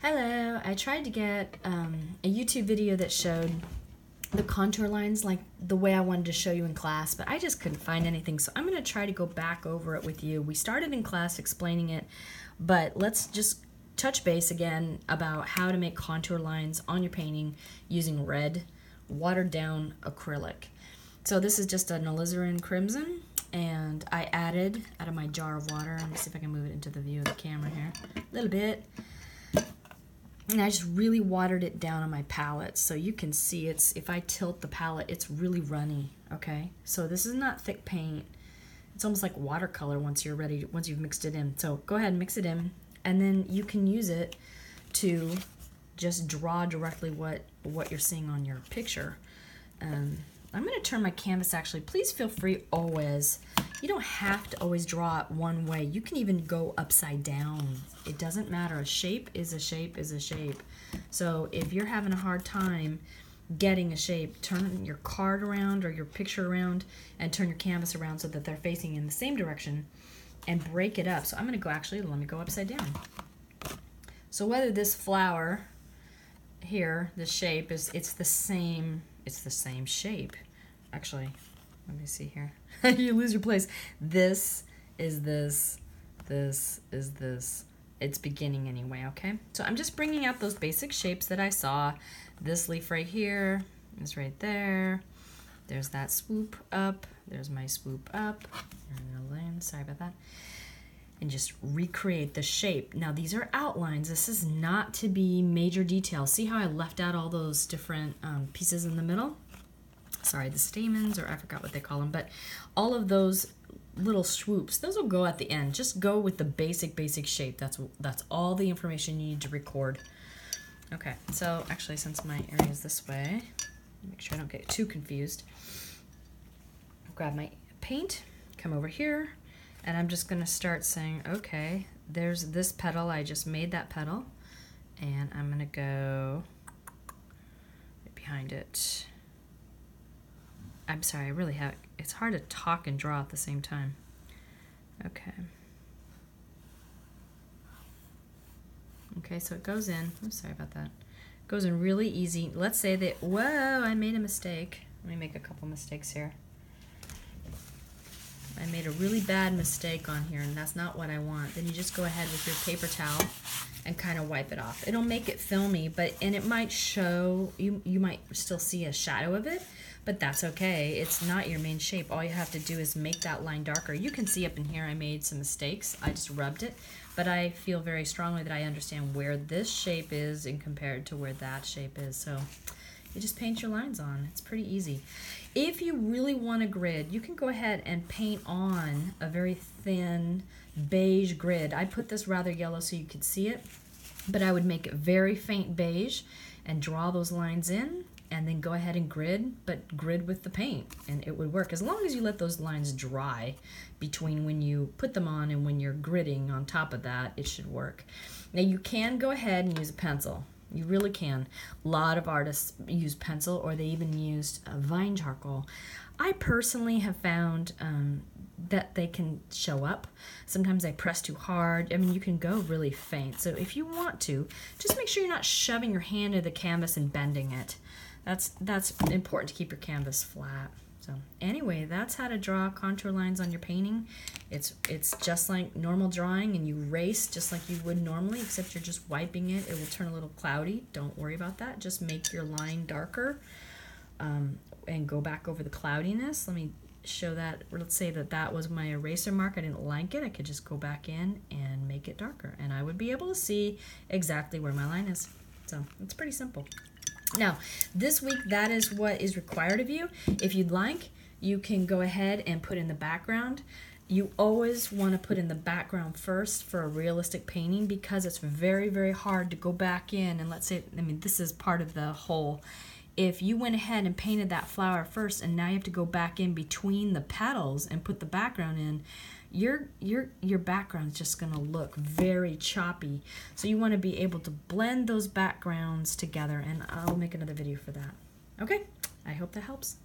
Hello, I tried to get a YouTube video that showed the contour lines like the way I wanted to show you in class, but I just couldn't find anything, so I'm going to try to go back over it with you. We started in class explaining it, but let's just touch base again about how to make contour lines on your painting using red, watered down acrylic. So this is just an alizarin crimson, and I added out of my jar of water. Let me see if I can move it into the view of the camera here a little bit. And I just really watered it down on my palette so you can see it's, if I tilt the palette, it's really runny, okay? So this is not thick paint. It's almost like watercolor once you're ready, once you've mixed it in. So go ahead and mix it in, and then you can use it to just draw directly what you're seeing on your picture. I'm going to turn my canvas actually. Please feel free always. You don't have to always draw it one way. You can even go upside down. It doesn't matter. A shape is a shape is a shape. So if you're having a hard time getting a shape, turn your card around or your picture around and turn your canvas around so that they're facing in the same direction and break it up. So I'm going to go, actually, let me go upside down. So whether this flower here, the shape is, it's the same shape. Actually, let me see here. You lose your place. This is this is this. It's beginning anyway, okay? So I'm just bringing out those basic shapes that I saw. This leaf right here is right there. There's that swoop up. There's my swoop up. Sorry about that. And just recreate the shape. Now these are outlines. This is not to be major detail. See how I left out all those different pieces in the middle? Sorry, the stamens, or I forgot what they call them, but all of those little swoops, those will go at the end. Just go with the basic shape. That's all the information you need to record. Okay, so actually, since my area is this way, make sure I don't get too confused. Grab my paint, come over here, and I'm just gonna start saying, okay, there's this petal, I just made that petal, and I'm gonna go behind it. I'm sorry, I really have, it's hard to talk and draw at the same time. Okay. Okay, so it goes in, I'm sorry about that. It goes in really easy. Let's say that, whoa, I made a mistake. Let me make a couple mistakes here. I made a really bad mistake on here, and that's not what I want. Then you just go ahead with your paper towel and kind of wipe it off. It'll make it filmy, and it might show, you might still see a shadow of it, but that's okay. It's not your main shape. All you have to do is make that line darker. You can see up in here I made some mistakes. I just rubbed it, but I feel very strongly that I understand where this shape is and compared to where that shape is. So you just paint your lines on. It's pretty easy. If you really want a grid, you can go ahead and paint on a very thin beige grid. I put this rather yellow so you could see it, but I would make it very faint beige and draw those lines in, and then go ahead and grid, but grid with the paint, and it would work as long as you let those lines dry between when you put them on and when you're gridding on top of that. It should work. Now you can go ahead and use a pencil. You really can. A lot of artists use pencil, or they even used vine charcoal. I personally have found that they can show up. Sometimes I press too hard. I mean, you can go really faint. So if you want to, just make sure you're not shoving your hand into the canvas and bending it. That's important to keep your canvas flat. So anyway, that's how to draw contour lines on your painting. It's just like normal drawing, and you erase just like you would normally, except you're just wiping it. It will turn a little cloudy. Don't worry about that. Just make your line darker and go back over the cloudiness. Let me show that. Let's say that was my eraser mark. I didn't like it. I could just go back in and make it darker, and I would be able to see exactly where my line is. So it's pretty simple. Now, this week, that is what is required of you. If you'd like, you can go ahead and put in the background. You always want to put in the background first for a realistic painting, because it's very, very hard to go back in and, let's say, I mean, this is part of the whole. If you went ahead and painted that flower first, and now you have to go back in between the petals and put the background in, your background is just going to look very choppy. So you want to be able to blend those backgrounds together, and I'll make another video for that. Okay, I hope that helps.